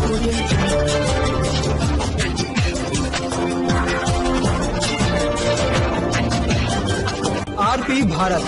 RP Bharat,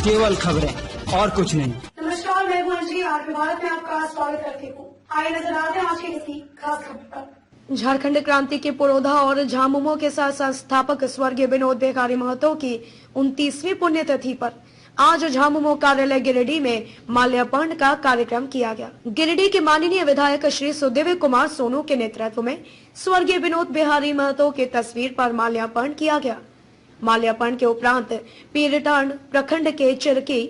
केवल खबरें और कुछ नहीं। नमस्कार, मैं हूं अंजलि। आरपी भारत में आपका स्वागत करती हूँ। आइए नजर आते हैं आज की किसी खास खबर पर। झारखंड क्रांति के पुरोधा और झामुमो के साथ संस्थापक स्वर्गीय विनोद बिहारी महतो की 29वीं पुण्यतिथि पर आज झामुमो कार्यालय गिरिडीह में माल्यार्पण का कार्यक्रम किया गया। गिरिडीह के माननीय विधायक श्री सुदेव कुमार सोनू के नेतृत्व में स्वर्गीय विनोद बिहारी महतो की तस्वीर पर माल्यार्पण किया गया। माल्यार्पण के उपरांत पीरटांड प्रखंड के चिरकी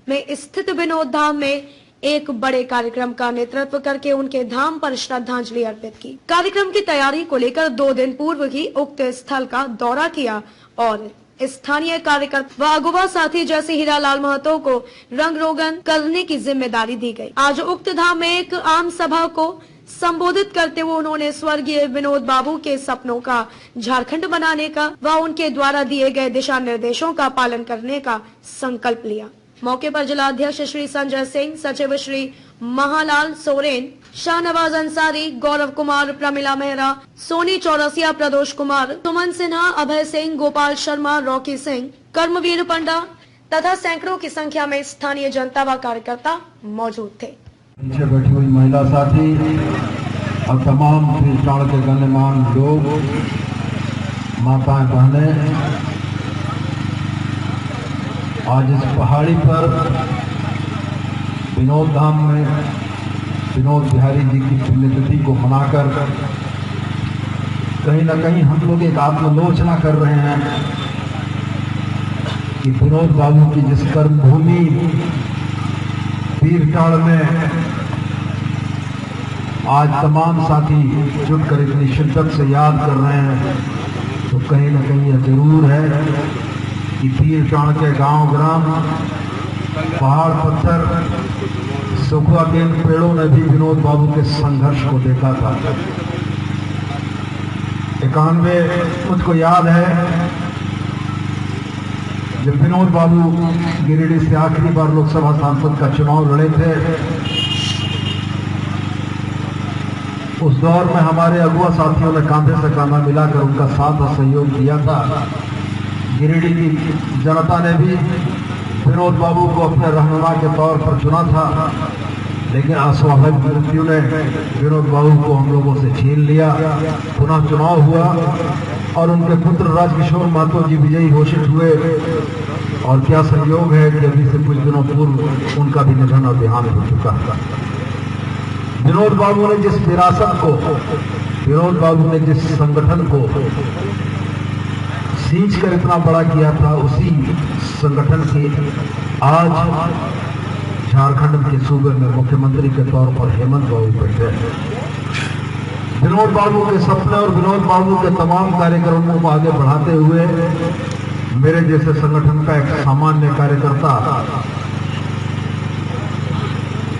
में स्थित विनोद धाम में एक बड़े कार्यक्रम का नेतृत्व करके उनके धाम पर श्रद्धांजलि अर्पित की। कार्यक्रम की तैयारी को लेकर 2 दिन पूर्व ही उक्त स्थल का दौरा किया और स्थानीय कार्यकर्ता व अगुवा साथी जैसे हीरालाल महतो को रंग रोगन करने की जिम्मेदारी दी गई। आज उक्त धाम में एक आम सभा को संबोधित करते हुए उन्होंने स्वर्गीय विनोद बाबू के सपनों का झारखंड बनाने का व उनके द्वारा दिए गए दिशा निर्देशों का पालन करने का संकल्प लिया। मौके पर जिलाध्यक्ष श्री संजय सिंह, सचिव श्री महालाल सोरेन, शाहनवाज अंसारी, गौरव कुमार, प्रमिला मेहरा, सोनी चौरसिया, प्रदोष कुमार, सुमन सिन्हा, अभय सिंह, गोपाल शर्मा, रॉकी सिंह, कर्मवीर पंडा तथा सैकड़ों की संख्या में स्थानीय जनता व कार्यकर्ता मौजूद थे। पीछे बैठी हुई महिला साथी और तमाम पीरटांड के गणमान्य लोग, माताएं, बहनें, आज इस पहाड़ी पर विनोद धाम में विनोद बिहारी जी की पुण्यतिथि को मनाकर कहीं न कहीं हम लोग एक आत्मलोचना कर रहे हैं कि विनोद बाबू की जिस कर्मभूमि पीरटांड में आज तमाम साथी जुटकर इतनी शिद्दत से याद कर रहे हैं, तो कहीं न कहीं यह जरूर है कि पीरटांड के गांव ग्राम, पहाड़ पत्थर, सुखवा के इन पेड़ों ने भी विनोद बाबू के संघर्ष को देखा था। 91 मुझको याद है जब विनोद बाबू गिरिडीह से आखिरी बार लोकसभा सांसद का चुनाव लड़े थे। उस दौर में हमारे अगुआ साथियों ने कांधे से कांधा मिलाकर उनका साथ और सहयोग दिया था। गिरिडीह की जनता ने भी विनोद बाबू को अपने रहनुमा के तौर पर चुना था, लेकिन अस्वाभाविक मृत्यु ने विनोद बाबू को हम लोगों से छीन लिया। पुनः चुनाव हुआ और उनके पुत्र राजकिशोर महतो जी विजयी घोषित हुए। और क्या संयोग है कि अभी से कुछ दिनों पूर्व उनका भी निधन और देहांत हो चुका था। विनोद बाबू ने जिस विरासत को, विनोद बाबू ने जिस संगठन को सींच कर इतना बड़ा किया था, उसी संगठन की आज झारखंड के सूबे में मुख्यमंत्री के तौर पर हेमंत बाबू बैठे हैं। विनोद बाबू के सपने और विनोद बाबू के तमाम कार्यक्रमों को आगे बढ़ाते हुए मेरे जैसे संगठन का एक सामान्य कार्यकर्ता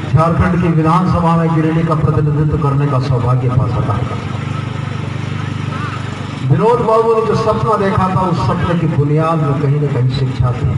झारखंड की विधानसभा में गिरिडीह का प्रतिनिधित्व करने का सौभाग्य पा सका। विनोद बाबू ने जो सपना देखा था, उस सपने की बुनियाद में कहीं न कहीं शिक्षा थी।